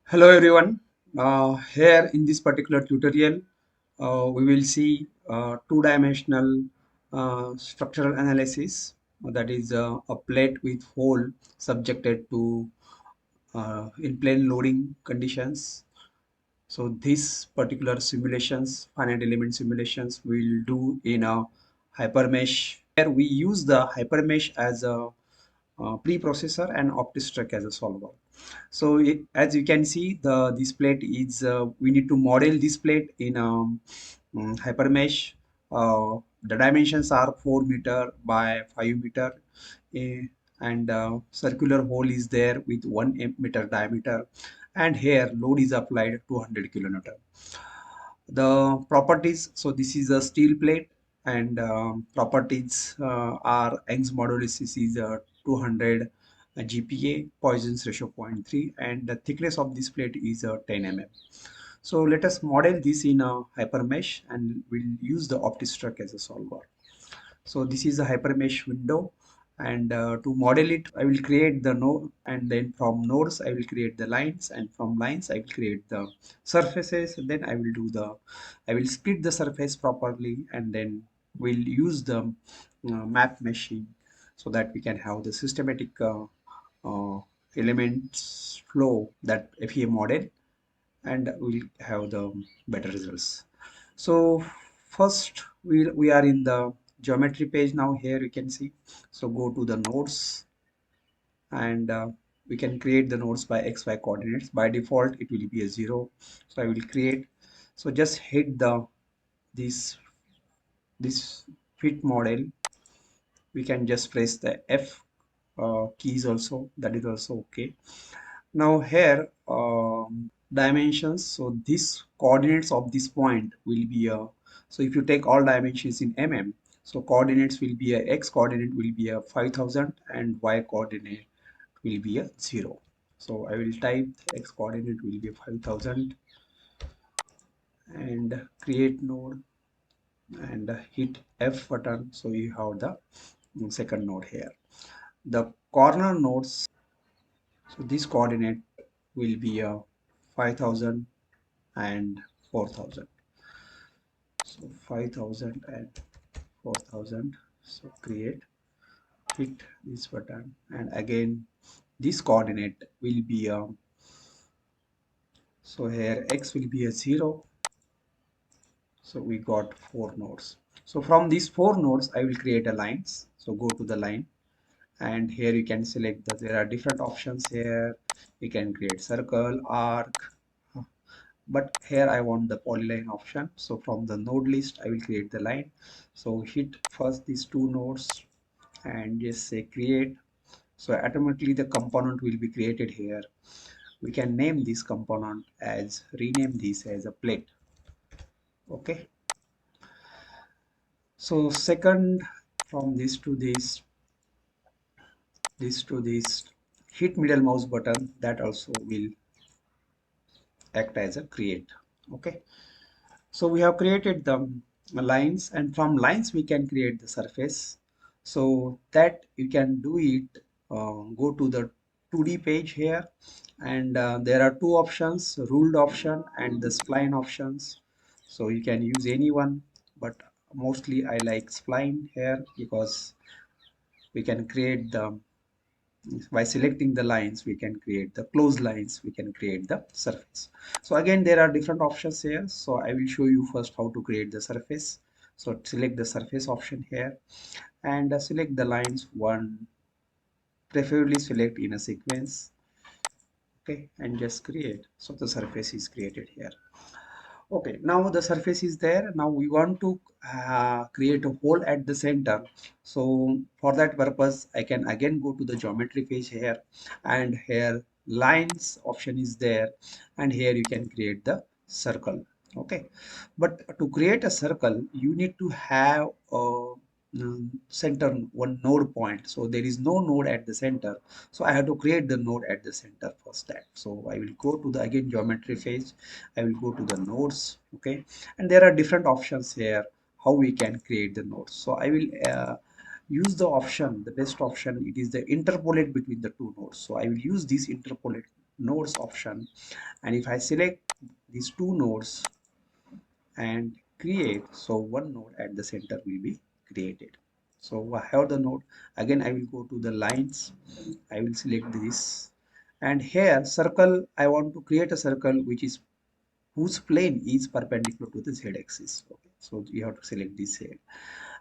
Hello everyone. Here in this particular tutorial, we will see two-dimensional structural analysis. That is a plate with hole subjected to in plane loading conditions. So these particular simulations, finite element simulations, we'll do in a HYPERMESH. Here we use the HYPERMESH as a preprocessor and OptiStruct as a solver. So as you can see, this plate is we need to model this plate in HYPERMESH. The dimensions are 4 meter by 5 meter, eh, and circular hole is there with 1 meter diameter, and here load is applied 200 kilonewton. The properties, so this is a steel plate, and properties are Young's modulus is 200 GPa, Poisson's ratio 0.3, and the thickness of this plate is 10 mm. So let us model this in a HYPERMESH, and we'll use the OptiStruct as a solver. So this is a HYPERMESH window, and to model it, I will create the node, and then from nodes I will create the lines, and from lines I will create the surfaces. And then I will split the surface properly, and then we'll use the map meshing so that we can have the systematic uh, elements flow that FEA model, and we'll have the better results. So first we are in the geometry page now. Here you can see, so go to the nodes, and we can create the nodes by xy coordinates. By default it will be a 0, so I will create. So just hit the this fit model. We can just press the F keys also, that is also okay. Now here dimensions, so this coordinates of this point will be a, so if you take all dimensions in mm, so coordinates will be a x coordinate will be a 5000 and y coordinate will be a 0. So I will type x coordinate will be 5000 and create node, and hit F button, so you have the second node here. The corner nodes, so this coordinate will be a 5000 and 4000. So 5000 and 4000. So create, hit this button, and again this coordinate will be a, so here x will be a 0. So we got 4 nodes. So from these 4 nodes I will create a lines. So go to the line, and here you can select that there are different options here. You can create circle, arc, but here I want the polyline option. So from the node list I will create the line. So hit first these 2 nodes and just say create. So automatically the component will be created here. We can name this component as, rename this as a plate. Okay, so second, from this to this, hit middle mouse button, that also will act as a create. Okay, so we have created the lines, and from lines we can create the surface. So that you can do it, go to the 2D page here, and there are 2 options, ruled option and the spline options. So you can use any one, but mostly I like spline here because we can create the, by selecting the lines we can create the closed lines, we can create the surface. So again there are different options here, so I will show you first how to create the surface. So select the surface option here, and select the lines one, preferably select in a sequence. Okay, and just create. So the surface is created here. Okay, now the surface is there. Now we want to create a hole at the center. So for that purpose, I can again go to the geometry page here, and here lines option is there, and here you can create the circle. Okay, but to create a circle, you need to have a center, one node point. So there is no node at the center. So I have to create the node at the center first. That, so I will go to the again geometry page. I will go to the nodes. Okay, and there are different options here how we can create the nodes. So I will use the option, the best option, it is the interpolate between the 2 nodes. So I will use this interpolate nodes option, and if I select these two nodes and create, so one node at the center will be created. So I have the node. Again, I will go to the lines. I will select this, and here circle, I want to create a circle which is whose plane is perpendicular to the z-axis. Okay, so you have to select this here.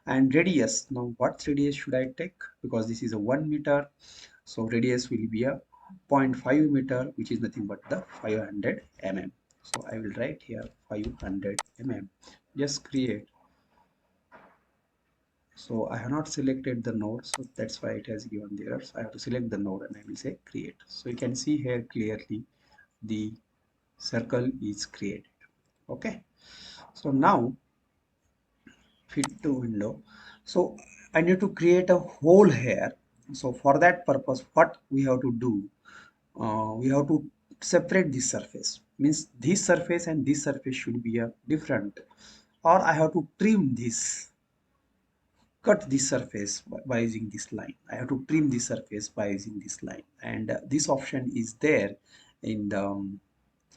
And radius, now what radius should I take? Because this is a 1 meter, so radius will be a 0.5 meter, which is nothing but the 500 mm. So I will write here 500 mm. Just create. So I have not selected the node, so that's why it has given the error. So I have to select the node and I will say create. So you can see here clearly the circle is created. Okay. So now fit to window. So I need to create a hole here. So for that purpose, what we have to do, we have to separate this surface. Means this surface and this surface should be a different, or I have to trim this, cut this surface by using this line. I have to trim this surface by using this line, and this option is there in the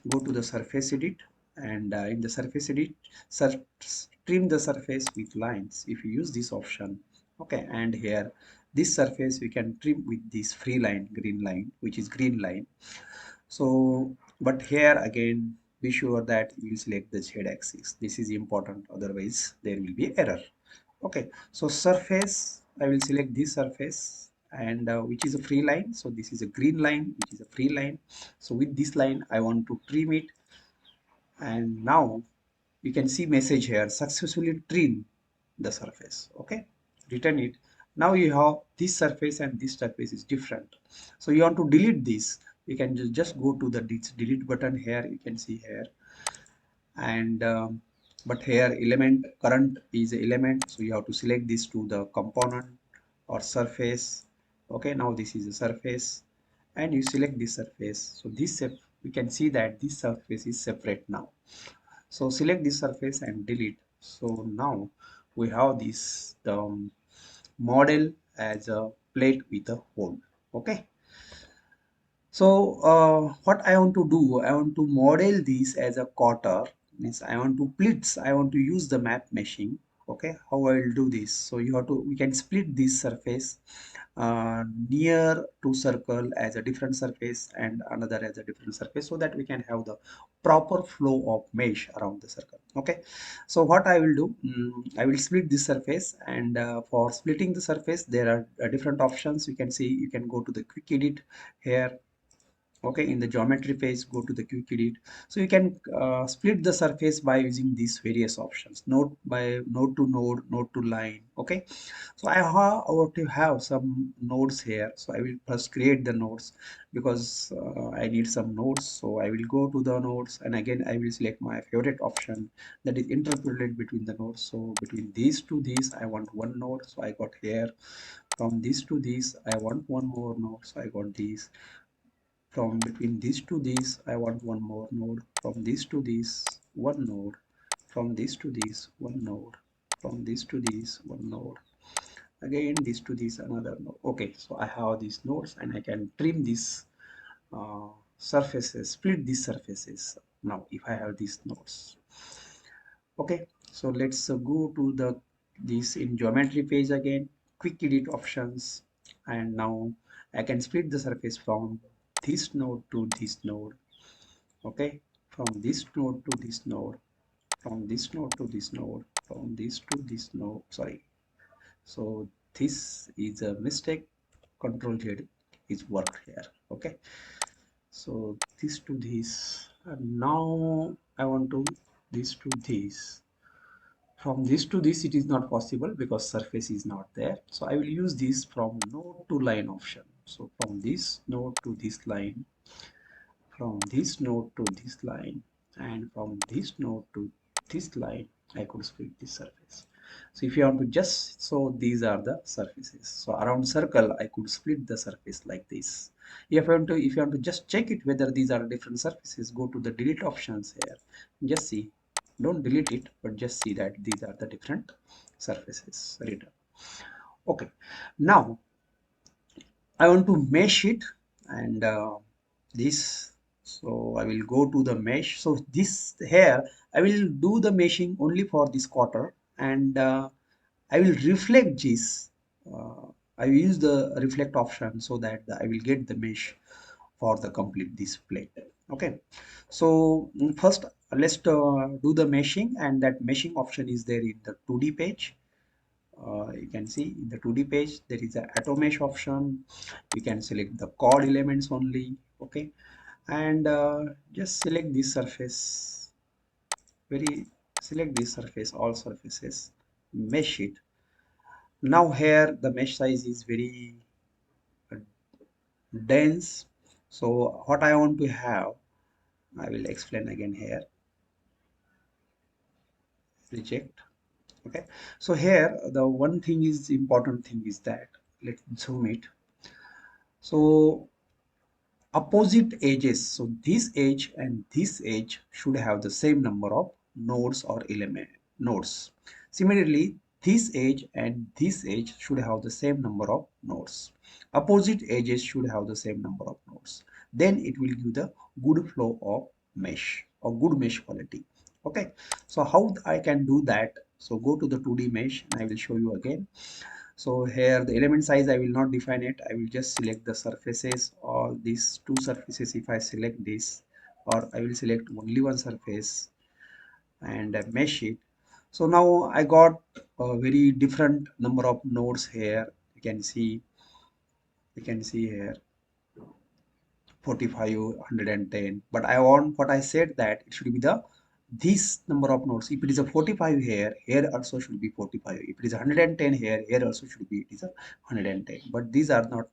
go to the surface edit, and in the surface edit, sur trim the surface with lines if you use this option. Okay, and here this surface we can trim with this free line, green line, which is green line. So but here again, be sure that you will select the z axis. This is important, otherwise there will be error. Okay, so surface, I will select this surface, and which is a free line. So this is a green line, which is a free line. So with this line I want to trim it, and now you can see message here, successfully trim the surface. Okay, return it. Now you have this surface and this surface is different, so you want to delete this. You can just go to the delete button here, you can see here, and but here element current is element, so you have to select this to the component or surface. Okay, now this is a surface, and you select this surface. So this we can see that this surface is separate now. So select this surface and delete. So now we have this model as a plate with a hole. Okay, so what I want to do, I want to model this as a quarter. Means I want to splits. I want to use the map meshing. Okay, how I will do this? So you have to, we can split this surface near to circle as a different surface and another as a different surface, so that we can have the proper flow of mesh around the circle. Okay, so what I will do, I will split this surface, and for splitting the surface there are different options. You can see, you can go to the quick edit here. Okay, in the geometry phase, go to the quick edit. So you can split the surface by using these various options, node by node to node, node to line. Okay, so I want to have some nodes here, so I will first create the nodes, because I need some nodes. So I will go to the nodes, and again I will select my favorite option, that is interpolate between the nodes. So between these to these I want one node, so I got here. From this to this I want one more node, so I got these. From between these to these I want one more node. From this to this one node. From this to this one node. From this to this one node. Again this to this another node. Okay, so I have these nodes, and I can trim these surfaces, split these surfaces now if I have these nodes. Okay, so let's go to the this in geometry page again, quick edit options, and now I can split the surface from this node to this node. Okay, from this node to this node, from this node to this node, from this to this node. Sorry, so this is a mistake. Control Z is worked here. Okay, so this to this, and now I want to this to this. From this to this it is not possible because surface is not there, so I will use this from node to line option. So from this node to this line, from this node to this line, and from this node to this line I could split this surface. So if you want to just, so these are the surfaces. So around circle I could split the surface like this. If you want to just check it whether these are different surfaces, go to the delete options here. Just see, don't delete it, but just see that these are the different surfaces written. Okay, now I want to mesh it, and this So I will go to the mesh. So this here I will do the meshing only for this quarter, and I will reflect this. I will use the reflect option so that I will get the mesh for the complete this plate. Okay, so first let's do the meshing, and that meshing option is there in the 2D page. You can see in the 2D page there is a auto mesh option. You can select the chord elements only. Okay, and just select this surface. Very Select this surface, all surfaces, mesh it. Now here the mesh size is very uh, dense. So what I want to have, I will explain again here. Reject. Okay, so here the one thing is important thing is that, let's zoom it. So opposite edges, so this edge and this edge should have the same number of nodes or element nodes. Similarly, this edge and this edge should have the same number of nodes. Opposite edges should have the same number of nodes. Then it will give the good flow of mesh or good mesh quality. Okay, so how I can do that? So go to the 2D mesh and I will show you again. So here the element size I will not define it. I will just select the surfaces, or these two surfaces. If I select this, or I will select only one surface and mesh it. So now I got a very different number of nodes here. You can see here 45, 110, but I want, what I said, that it should be the this number of nodes. If it is a 45 here, here also should be 45. If it is 110 here, here also should be, it is a 110. But these are not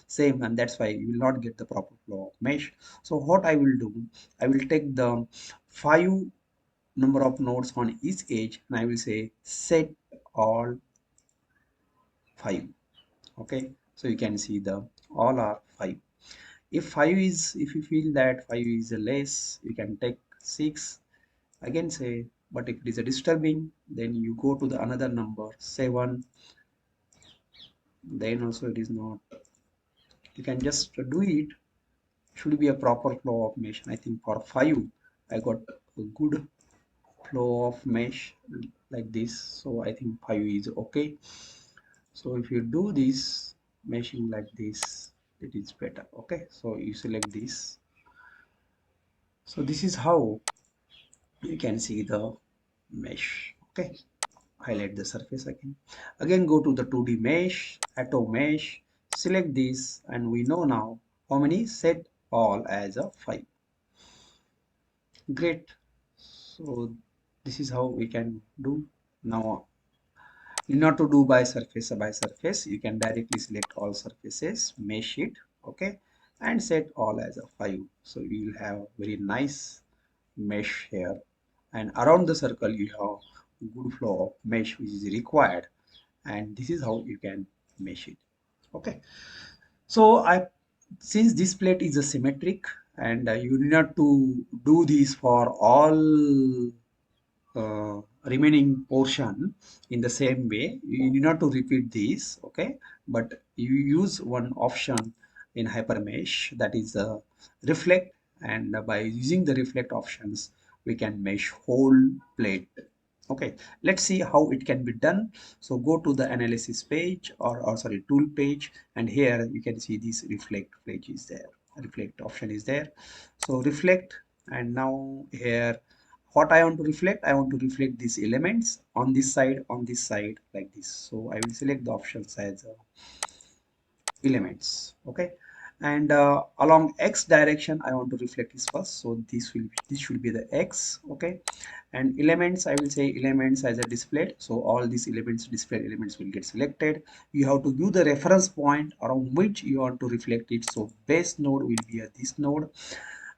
same, and that's why you will not get the proper flow of mesh. So what I will do, I will take the 5 number of nodes on each edge, and I will say set all 5. Okay, so you can see the all are 5. If you feel that 5 is less, you can take 6 again, say. But if it is a disturbing, then you go to the another number 7. Then also it is not, you can just do it. Should be a proper flow of mesh. I think for 5 I got a good flow of mesh like this. So I think 5 is okay. So if you do this meshing like this, it is better. Okay, so you select this. So this is how you can see the mesh. Okay, highlight the surface again, go to the 2D mesh, auto mesh, select this, and we know now how many, set all as a 5. Great. So this is how we can do. Now, not to do by surface, you can directly select all surfaces, mesh it. Okay, and set all as a 5. So you will have very nice mesh here, and around the circle you have good flow of mesh which is required, and this is how you can mesh it. Okay, so I since this plate is a symmetric, and you need not to do this for all remaining portion in the same way. You need not to repeat this. Okay, but you use one option in hypermesh, that is reflect, and by using the reflect options we can mesh whole plate. Okay, let's see how it can be done. So go to the analysis page, or sorry, tool page, and here you can see this reflect page is there, reflect option is there. So reflect, and now here what I want to reflect, I want to reflect these elements on this side, on this side, like this. So I will select the options as elements. Okay, and along x direction I want to reflect this first. So this should be the x. Okay, and elements, I will say elements as a displayed. So all these elements, displayed elements, will get selected. You have to give the reference point around which you want to reflect it. So base node will be at this node.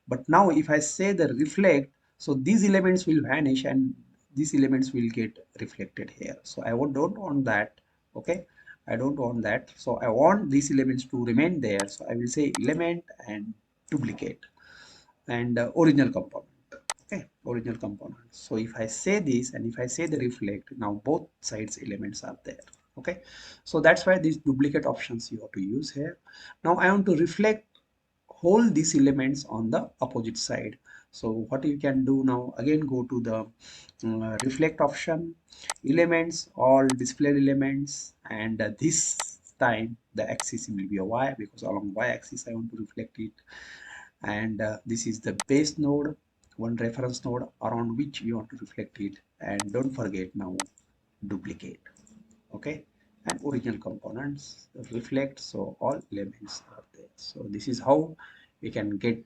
But now if I say the reflect, so these elements will vanish and these elements will get reflected here. So don't want that. Okay, I don't want that. So I want these elements to remain there. So I will say element and duplicate, and original component. Okay, original component. So if I say this and if I say the reflect, now both sides elements are there. Okay, so that's why these duplicate options you have to use here. Now I want to reflect hold these elements on the opposite side. So what you can do now, again go to the reflect option, elements, all displayed elements, and this time the axis will be a y, because along y axis I want to reflect it. And this is the base node, one reference node around which we want to reflect it. And don't forget now, duplicate. Okay, and original components reflect, so all elements are there. So this is how we can get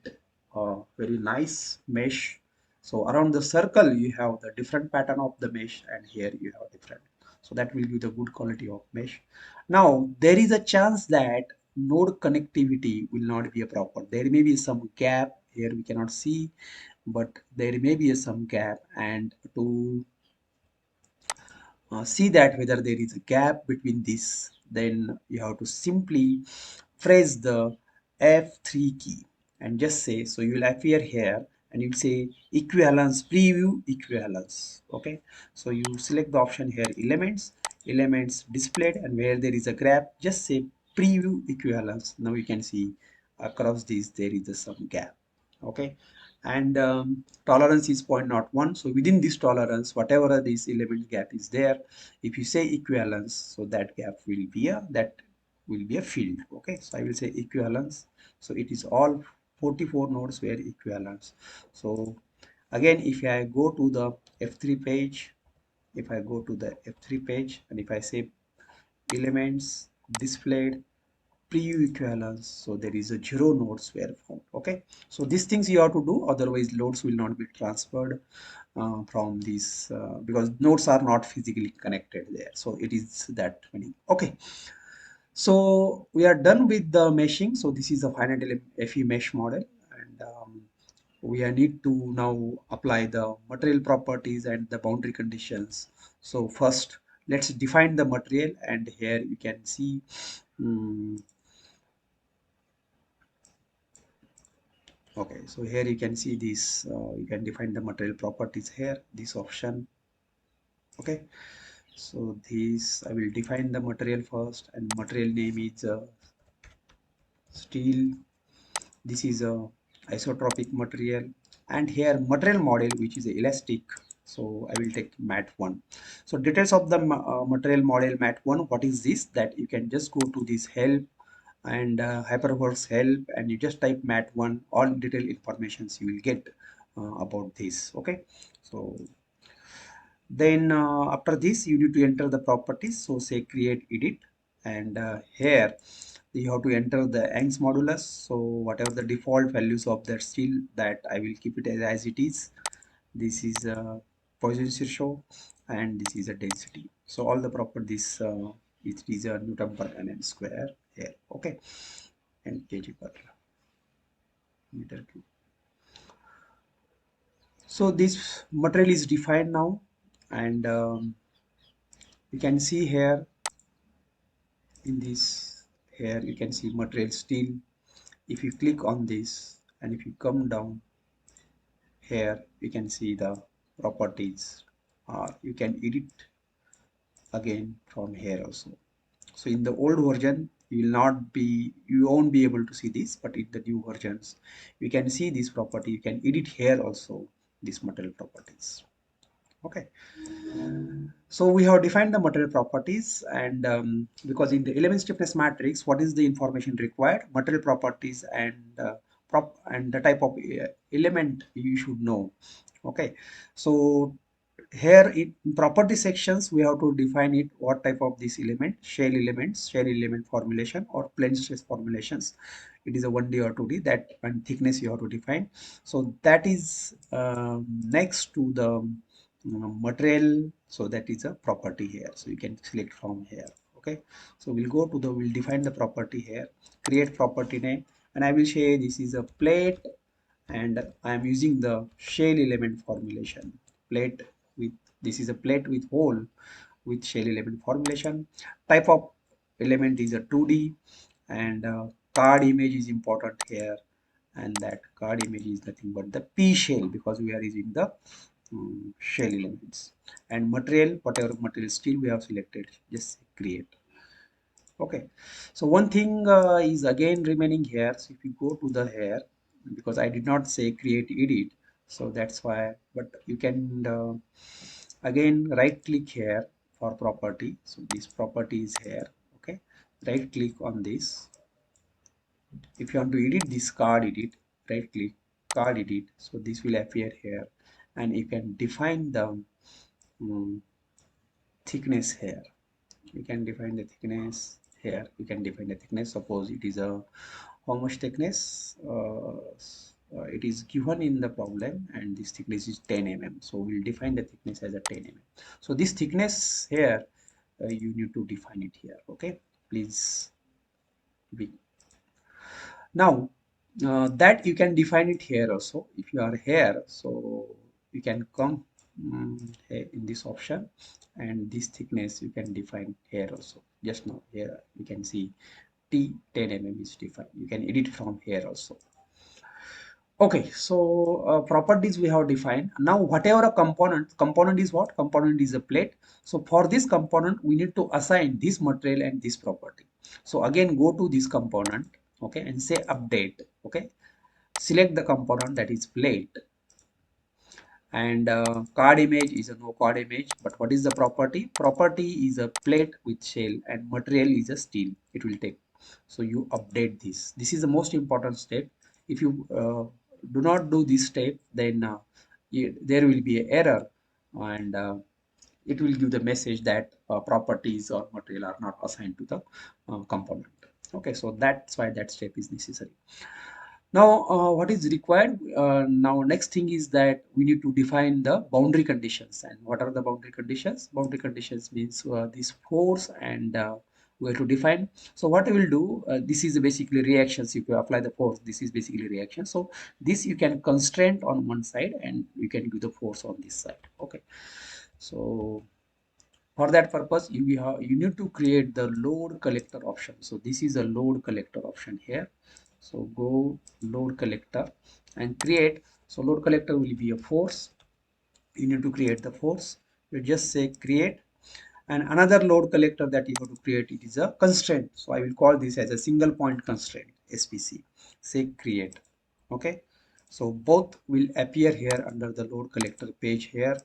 a very nice mesh. So around the circle you have the different pattern of the mesh, and here you have different, so that will give the good quality of mesh. Now there is a chance that node connectivity will not be a proper, there may be some gap here we cannot see, but there may be some gap. And to see that whether there is a gap between this, then you have to simply press the F3 key and just say, so you will appear here and you'll say equivalence, preview equivalence. Okay, so you select the option here, elements displayed, and where there is a gap just say preview equivalence. Now you can see across this there is some gap. Okay, and tolerance is 0.01. So within this tolerance, whatever this element gap is there, if you say equivalence, so that gap will be a field. Okay, so I will say equivalence. So it is all 44 nodes were equivalence. So again, if I go to the F3 page, if I go to the F3 page and if I say elements displayed preview equivalence, so there is a 0 nodes were found. Okay, so these things you have to do, otherwise loads will not be transferred from these because nodes are not physically connected there, so it is that many. Okay, so we are done with the meshing. So this is a finite FE mesh model, and we need to now apply the material properties and the boundary conditions. So first let's define the material, and here you can see okay, so here you can see this, you can define the material properties here, this option. Okay, so this I will define the material first, and material name is steel. This is a isotropic material, and here material model which is elastic. So I will take mat1. So details of the material model mat1, what is this, that you can just go to this help and HYPERMESH help, and you just type mat1, all detailed informations you will get about this. Okay, so then after this you need to enter the properties. So say create edit, and here you have to enter the Young's modulus. So whatever the default values of that steel, that I will keep it as it is. This is a Poisson ratio, and this is a density. So all the properties, it is a Newton per mm square here. Okay, and kg per meter cube. So this material is defined now, and you can see here in this, here you can see material steel. If you click on this and if you come down here, you can see the properties. You can edit again from here also. So in the old version you won't be able to see this, but in the new versions you can see this property. You can edit here also these material properties. Okay, so we have defined the material properties, and because in the element stiffness matrix, what is the information required? Material properties and the type of element you should know. Okay, so here in property sections we have to define it, what type of this element, shell elements, shell element formulation or plane stress formulations. It is a 1D or 2D, that and thickness you have to define. So that is next to the material. So that is a property here, so you can select from here. Okay, so we'll define the property here, create property name, and I will say this is a plate, and I am using the shell element formulation plate with, this is a plate with hole with shell element formulation. Type of element is a 2D, and card image is important here, and that card image is nothing but the P shell, because we are using the shell elements. And material, whatever material steel we have selected, just create. Okay, so one thing is again remaining here. So if you go to the here, because I did not say create edit, so that's why. But you can again right click here for property. So this property is here. Okay, right click on this. If you want to edit this card edit, right click card edit. So this will appear here, and you can define the thickness here. You can define the thickness here. You can define the thickness. Suppose it is a how much thickness it is given in the problem, and this thickness is 10 mm. So we'll define the thickness as a 10 mm. So this thickness here, you need to define it here. Okay, please be now that you can define it here also. If you are here, so you can come here in this option, and this thickness you can define here also. Just now here you can see T 10 mm is defined. You can edit from here also. Okay, so properties we have defined. Now whatever a component is what? Component is a plate. So for this component, we need to assign this material and this property. So again, go to this component, okay, and say update, okay. Select the component that is plate, and card image is a no card image. But what is the property? Property is a plate with shell, and material is a steel. It will take. So you update this. This is the most important step. If you do not do this step, then there will be an error, and it will give the message that properties or material are not assigned to the component. Okay, so that's why that step is necessary. Now, what is required? Now, next thing is that we need to define the boundary conditions. And what are the boundary conditions? Boundary conditions means this force, and we have to define. So what I will do, this is basically reactions. If you apply the force, this is basically reaction. So this you can constraint on one side, and you can give the force on this side. Okay. So for that purpose, you need to create the load collector option. So this is a load collector option here. So go load collector and create. So load collector will be a force. You need to create the force. You just say create, and another load collector that you have to create, it is a constraint. So I will call this as a single point constraint, SPC. Say create. Okay, so both will appear here under the load collector page here.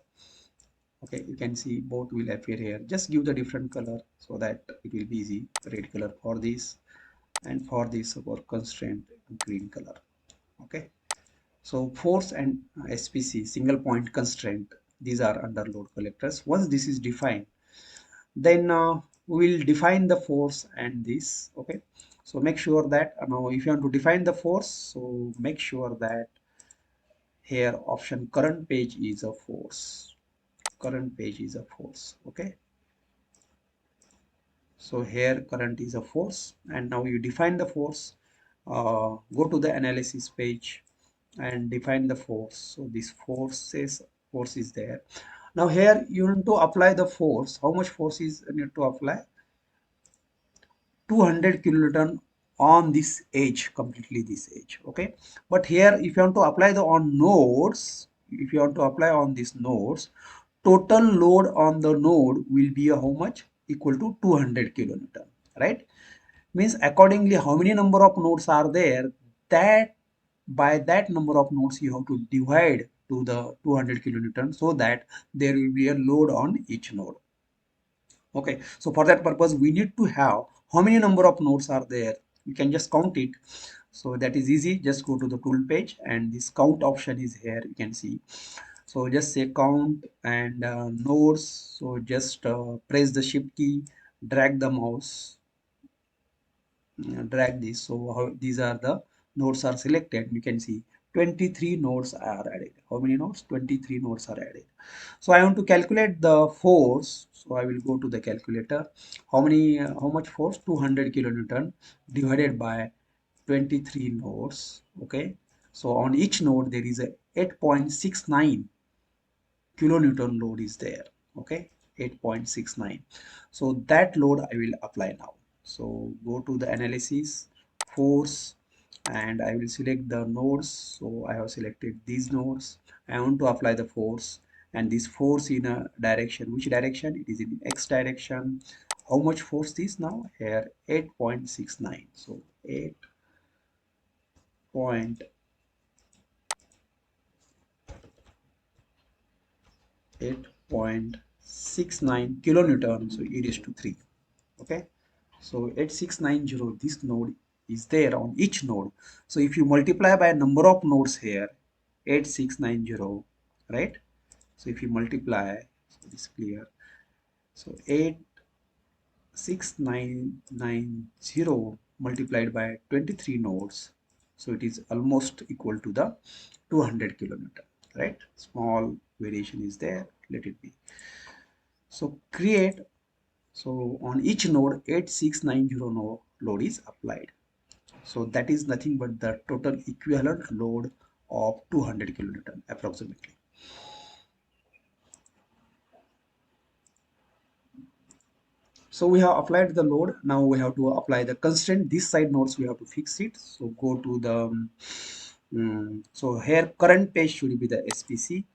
Okay, you can see both will appear here. Just give the different color so that it will be easy. Red color for this, and for this for constraint, green color. Okay, so force and SPC, single point constraint, these are under load collectors. Once this is defined, then we will define the force and this. Okay, so make sure that now if you want to define the force, so make sure that here option current page is a force. Current page is a force. Okay, so here current is a force, and now you define the force. Go to the analysis page and define the force. So this force is there. Now here you need to apply the force. How much force is need to apply? 200 kilonewton on this edge, completely this edge. Okay, but here if you want to apply the on nodes, if you want to apply on these nodes, total load on the node will be how much? Equal to 200 kilonewton, right? Means accordingly how many number of nodes are there, that by that number of nodes you have to divide to the 200 kilonewton, so that there will be a load on each node. Okay, so for that purpose we need to have how many number of nodes are there. You can just count it. So that is easy. Just go to the tool page, and this count option is here. You can see. So just say count and nodes. So just press the shift key, drag the mouse, drag this. So how, these are the nodes are selected. You can see 23 nodes are added. How many nodes? 23 nodes are added. So I want to calculate the force. So I will go to the calculator. How many? How much force? 200 kilonewton divided by 23 nodes. Okay. So on each node there is a 8.69 kilonewton load is there. Okay, 8.69. So that load I will apply now. So go to the analysis, force, and I will select the nodes. So I have selected these nodes. I want to apply the force, and this force in a direction. Which direction? It is in X direction. how much force is now here? 8.69. So 8.69 kilonewton, so e raised to 3. Okay, so 8690, this node is there on each node. So if you multiply by number of nodes here, 8690, right? So if you multiply, so this is clear. So 8690 multiplied by 23 nodes. So it is almost equal to the 200 kilonewton, right? Small variation is there, let it be. So create, so on each node 8690 node load is applied. So that is nothing but the total equivalent load of 200 kilonewton approximately. So we have applied the load. Now we have to apply the constraint. This side nodes we have to fix it. So go to the so here current page should be the SPC,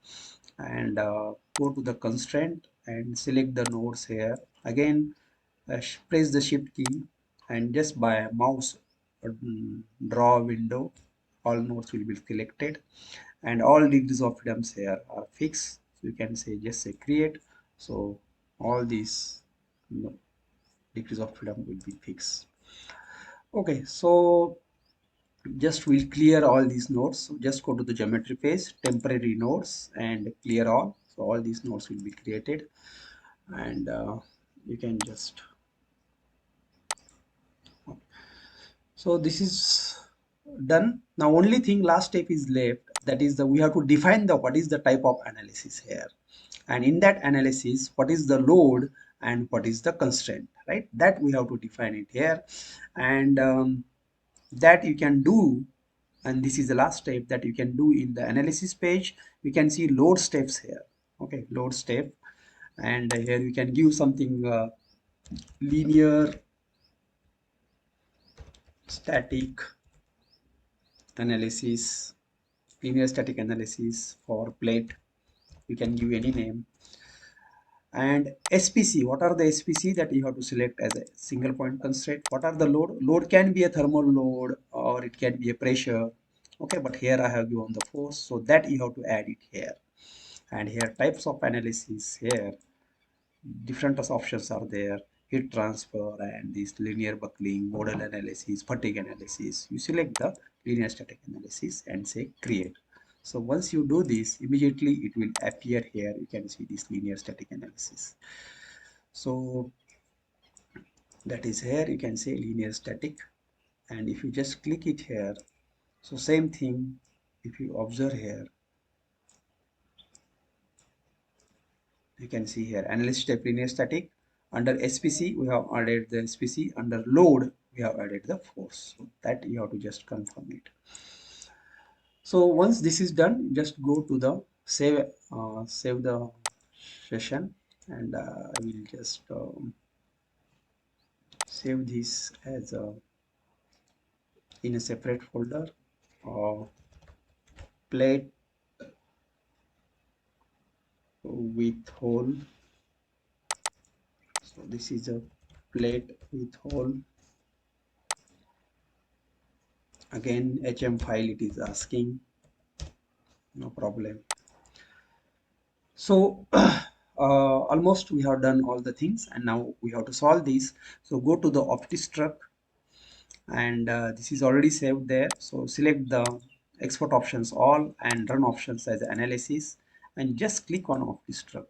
and go to the constraint and select the nodes here. Again, press the shift key and just by mouse draw a window. All nodes will be selected and all degrees of freedoms here are fixed. So you can say just say create. So all these, you know, degrees of freedom will be fixed. Okay, so just we'll clear all these nodes. So just go to the geometry page, temporary nodes, and clear all. So all these nodes will be created, and you can just. So this is done. Now only thing last step is left. That is the we have to define the what is the type of analysis here, and in that analysis what is the load and what is the constraint, right? That we have to define it here, and that you can do, and this is the last step that you can do in the analysis page. You can see load steps here. Okay, load step, and here you can give something linear static analysis, linear static analysis for plate. You can give any name. And SPC, what are the SPC that you have to select as a single point constraint? What are the load? Load can be a thermal load or it can be a pressure. Okay, but here I have given the force, so that you have to add it here. And here types of analysis here, different options are there: heat transfer and this linear buckling, modal analysis, fatigue analysis. You select the linear static analysis and say create. So once you do this, immediately it will appear here. You can see this linear static analysis. So that is here, you can say linear static, and if you just click it here, so same thing. If you observe here, you can see here analysis type linear static. Under SPC we have added the SPC, under load we have added the force, so that you have to just confirm it. So once this is done, just go to the save the session, and I will just save this as a in a separate folder, uh, plate with hole. So this is a plate with hole. Again HM file it is asking, no problem. So almost we have done all the things, and now we have to solve these. So go to the OptiStruct, and this is already saved there. So select the export options all and run options as analysis, and just click on OptiStruct.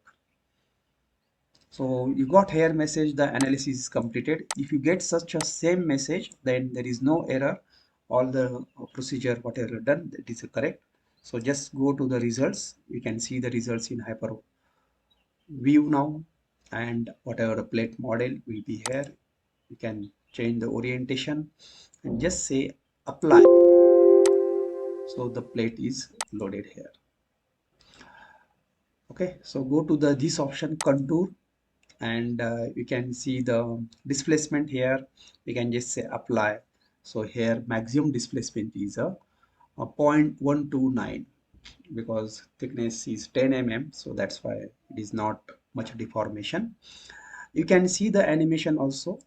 So you got here message the analysis is completed. If you get such a same message, then there is no error. All the procedure whatever done, that is correct. So just go to the results. You can see the results in hyper view now, and whatever the plate model will be here. You can change the orientation and just say apply. So the plate is loaded here. Okay, so go to the this option contour, and you can see the displacement here. We can just say apply. So here maximum displacement is a 0.129, because thickness is 10 mm, so that's why it is not much deformation. You can see the animation also.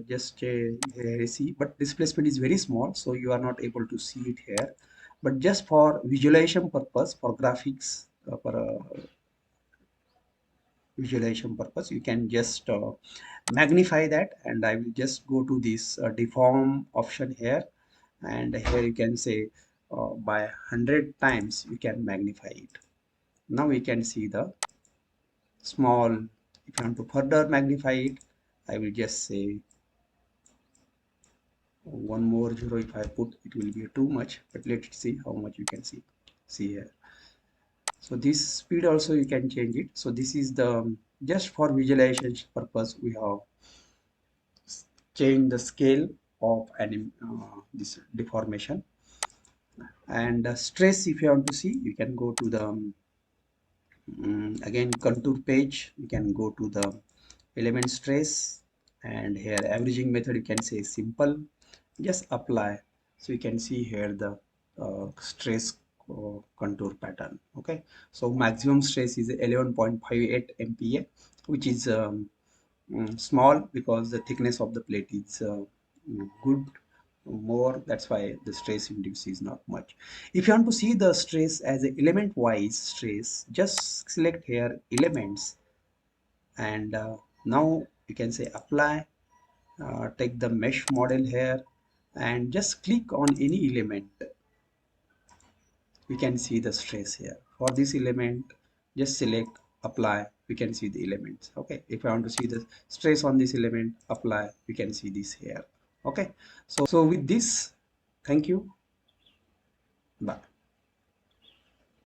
Just here you see, but displacement is very small, so you are not able to see it here. But just for visualization purpose, for graphics, for visualization purpose, you can just magnify that, and I will just go to this deform option here, and here you can say by 100 times you can magnify it. Now we can see the small. If you want to further magnify it, I will just say one more zero. If I put, it will be too much, but let's see how much you can see here. So this speed also you can change it. So this is the just for visualization purpose we have changed the scale of this deformation. And stress, if you want to see, you can go to the again contour page. You can go to the element stress, and here averaging method you can say simple, just apply. So you can see here the stress contour pattern. Okay, so maximum stress is 11.58 MPa, which is small because the thickness of the plate is good more, that's why the stress index is not much. If you want to see the stress as a element wise stress, just select here elements, and now you can say apply. Take the mesh model here and just click on any element. We can see the stress here for this element. Just select apply, we can see the elements. Okay, if I want to see the stress on this element, apply, we can see this here. Okay, so with this, thank you, bye.